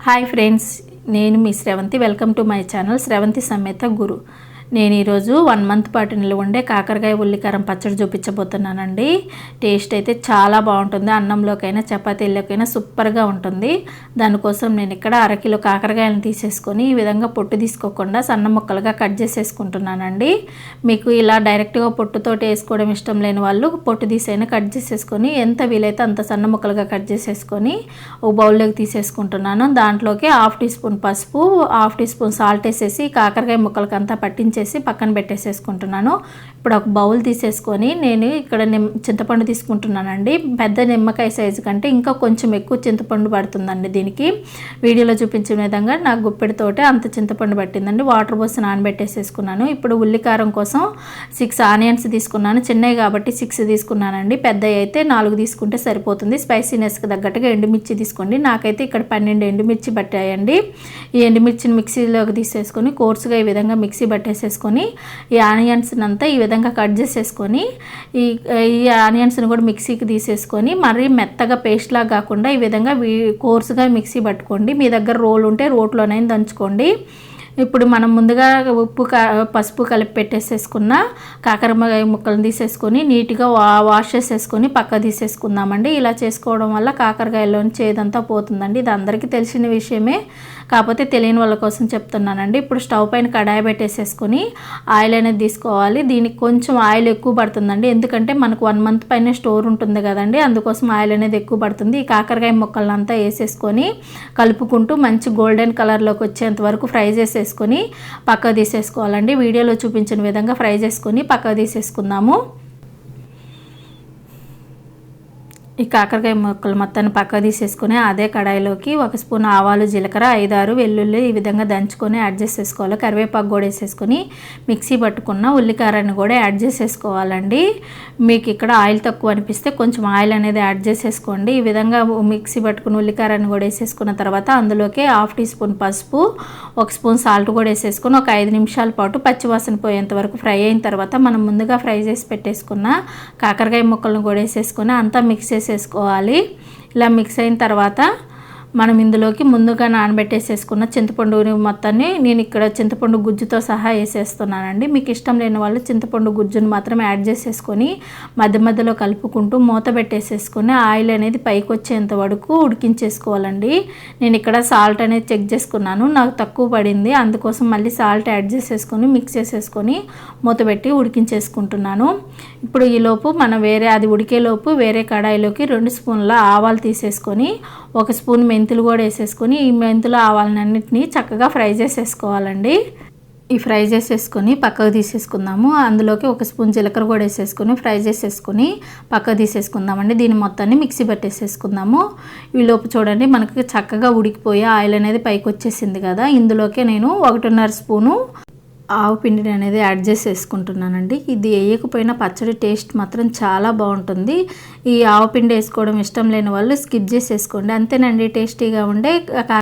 Hi friends, నేను మీ Sravanthi. Welcome to my channel Sravanthi సమేత గురు. నేను ఈరోజు 1 మంత్ పాటు నిల్వ ఉండే కాకరకాయ ఉల్లికారం పచ్చడి చూపించబోతున్నానండి. టేస్ట్ అయితే చాలా బాగుంటుంది. అన్నంలోకైనా చపాతీల్లోకైనా సూపర్గా ఉంటుంది. దానికోసం నేను ఇక్కడ 1/2 కిలో కాకరకాయలను తీసేసుకొని ఈ విధంగా పొట్టు తీసుకోకుండా సన్న ముక్కలుగా కట్ చేసేసుకుంటున్నానండి. మీకు ఇలా డైరెక్ట్గా పొట్టుతోటి వేసుకోవడం ఇష్టం లేని వాళ్ళు పొట్టు తీసైనా కట్ చేసేసుకొని ఎంత వీలైతే అంత సన్న ముక్కలుగా కట్ చేసేసుకొని ఒక బౌల్లోకి తీసేసుకుంటున్నాను. దాంట్లోకి 1/2 టీ స్పూన్ పసుపు, 1/2 టీ స్పూన్ సాల్ట్ వేసేసి కాకరకాయ ముక్కలకంతా పట్టించేసి పక్కన పెట్టేసేసుకుంటున్నాను. ఇప్పుడు ఒక బౌల్ తీసేసుకొని నేను ఇక్కడ చింతపండు తీసుకుంటున్నానండి. పెద్ద నిమ్మకాయ సైజు కంటే ఇంకా కొంచెం ఎక్కువ చింతపండు పడుతుందండి. దీనికి వీడియోలో చూపించిన విధంగా నాకు గుప్పెడితోటే అంత చింతపండు పట్టిందండి. వాటర్ పోసి నానబెట్టేసేసుకున్నాను. ఇప్పుడు ఉల్లికారం కోసం 6 ఆనియన్స్ తీసుకున్నాను. చిన్నవి కాబట్టి 6 తీసుకున్నానండి. పెద్దవి అయితే 4 తీసుకుంటే సరిపోతుంది. స్పైసీనెస్కి తగ్గట్టుగా ఎండుమిర్చి తీసుకోండి. నాకైతే ఇక్కడ 12 ఎండుమిర్చి పట్టాయండి. ఈ ఎండుమిర్చిని మిక్సీలోకి తీసేసుకొని కోర్సుగా ఈ విధంగా మిక్సీ పట్టేసేసుకొని ఈ ఆనియన్స్ అంతా ఈ విధంగా కట్ చేసేసుకొని ఈ ఆనియన్స్ని కూడా మిక్సీకి తీసేసుకొని మరీ మెత్తగా పేస్ట్ లాగా కాకుండా ఈ విధంగా కోర్సుగా మిక్సీ పట్టుకోండి. మీ దగ్గర రోల్ ఉంటే రోట్లోనైనా దంచుకోండి. ఇప్పుడు మనం ముందుగా పసుపు కలిపి పెట్టేసేసుకున్న కాకరకాయ ముక్కలను తీసేసుకొని నీట్గా వాష్ చేసేసుకొని పక్క తీసేసుకుందామండి. ఇలా చేసుకోవడం వల్ల కాకరకాయలోని చేదంతా పోతుందండి. ఇది అందరికీ తెలిసిన విషయమే, కాకపోతే తెలియని వాళ్ళ కోసం చెప్తున్నానండి. ఇప్పుడు స్టవ్ పైన కడాయి పెట్టేసేసుకొని ఆయిల్ అనేది తీసుకోవాలి. దీనికి కొంచెం ఆయిల్ ఎక్కువ పడుతుందండి, ఎందుకంటే మనకు 1 మంత్ పైన స్టోర్ ఉంటుంది కదండి, అందుకోసం ఆయిల్ అనేది ఎక్కువ పడుతుంది. ఈ కాకరకాయ ముక్కలంతా వేసేసుకొని కలుపుకుంటూ మంచి గోల్డెన్ కలర్లోకి వచ్చేంత వరకు ఫ్రై చేసేసుకొని పక్క తీసేసుకోవాలండి. వీడియోలో చూపించిన విధంగా ఫ్రై చేసుకొని పక్క తీసేసుకుందాము. ఈ కాకరకాయ ముక్కలు మొత్తాన్ని పక్క తీసేసుకొని అదే కడాయిలోకి 1 స్పూన్ ఆవాలు, జీలకర్ర, 5-6 వెల్లుల్లి ఈ విధంగా దంచుకొని యాడ్ చేసేసుకోవాలి. కరివేపాకు కూడా వేసేసుకొని మిక్సీ పట్టుకున్న ఉల్లికారాన్ని కూడా యాడ్ చేసేసుకోవాలండి. మీకు ఇక్కడ ఆయిల్ తక్కువ అనిపిస్తే కొంచెం ఆయిల్ అనేది యాడ్ చేసేసుకోండి. ఈ విధంగా మిక్సీ పట్టుకున్న ఉల్లికారాన్ని కూడా వేసేసుకున్న తర్వాత అందులోకి 1/2 టీ స్పూన్ పసుపు, 1 స్పూన్ సాల్ట్ కూడా వేసేసుకొని ఒక 5 నిమిషాల పాటు పచ్చివాసన పోయేంత వరకు ఫ్రై అయిన తర్వాత మనం ముందుగా ఫ్రై చేసి పెట్టేసుకున్న కాకరకాయ ముక్కలను కూడా వేసేసుకొని అంతా మిక్స్ చేసుకోవాలి. ఇలా మిక్స్ అయిన తర్వాత మనం ఇందులోకి ముందుగా నానబెట్టేసేసుకున్న చింతపండు మొత్తాన్ని నేను ఇక్కడ చింతపండు గుజ్జుతో సహా వేసేస్తున్నానండి. మీకు ఇష్టం లేని వాళ్ళు చింతపండు గుజ్జును మాత్రం యాడ్ చేసేసుకొని మధ్య మధ్యలో కలుపుకుంటూ మూత పెట్టేసేసుకొని ఆయిల్ అనేది పైకి వచ్చేంత వరకు ఉడికించేసుకోవాలండి. నేను ఇక్కడ సాల్ట్ అనేది చెక్ చేసుకున్నాను, నాకు తక్కువ పడింది, అందుకోసం మళ్ళీ సాల్ట్ యాడ్ చేసేసుకొని మిక్స్ చేసేసుకొని మూత పెట్టి ఉడికించేసుకుంటున్నాను. ఇప్పుడు ఈలోపు మనం అది ఉడికేలోపు వేరే కడాయిలోకి 2 స్పూన్ల ఆవాలు తీసేసుకొని 1 స్పూన్ మెంతులు కూడా వేసేసుకొని ఈ మెంతులు ఆవాలన్నింటినీ చక్కగా ఫ్రై చేసేసుకోవాలండి. ఈ ఫ్రై చేసేసుకొని పక్కకు తీసేసుకుందాము. అందులోకి 1 స్పూన్ జీలకర్ర కూడా వేసేసుకొని ఫ్రై చేసేసుకొని పక్కకు తీసేసుకుందామండి. దీన్ని మొత్తాన్ని మిక్సీ పట్టేసేసుకుందాము. ఈలోపు చూడండి మనకి చక్కగా ఉడికిపోయి ఆయిల్ అనేది పైకి వచ్చేసింది కదా, ఇందులోకి నేను 1.5 స్పూను ఆవు పిండిని అనేది యాడ్ చేసేసుకుంటున్నానండి. ఇది వేయకపోయినా పచ్చడి టేస్ట్ మాత్రం చాలా బాగుంటుంది. ఈ ఆవు పిండి వేసుకోవడం ఇష్టం లేని వాళ్ళు స్కిప్ చేసేసుకోండి. అంతేనండి, టేస్టీగా ఉండే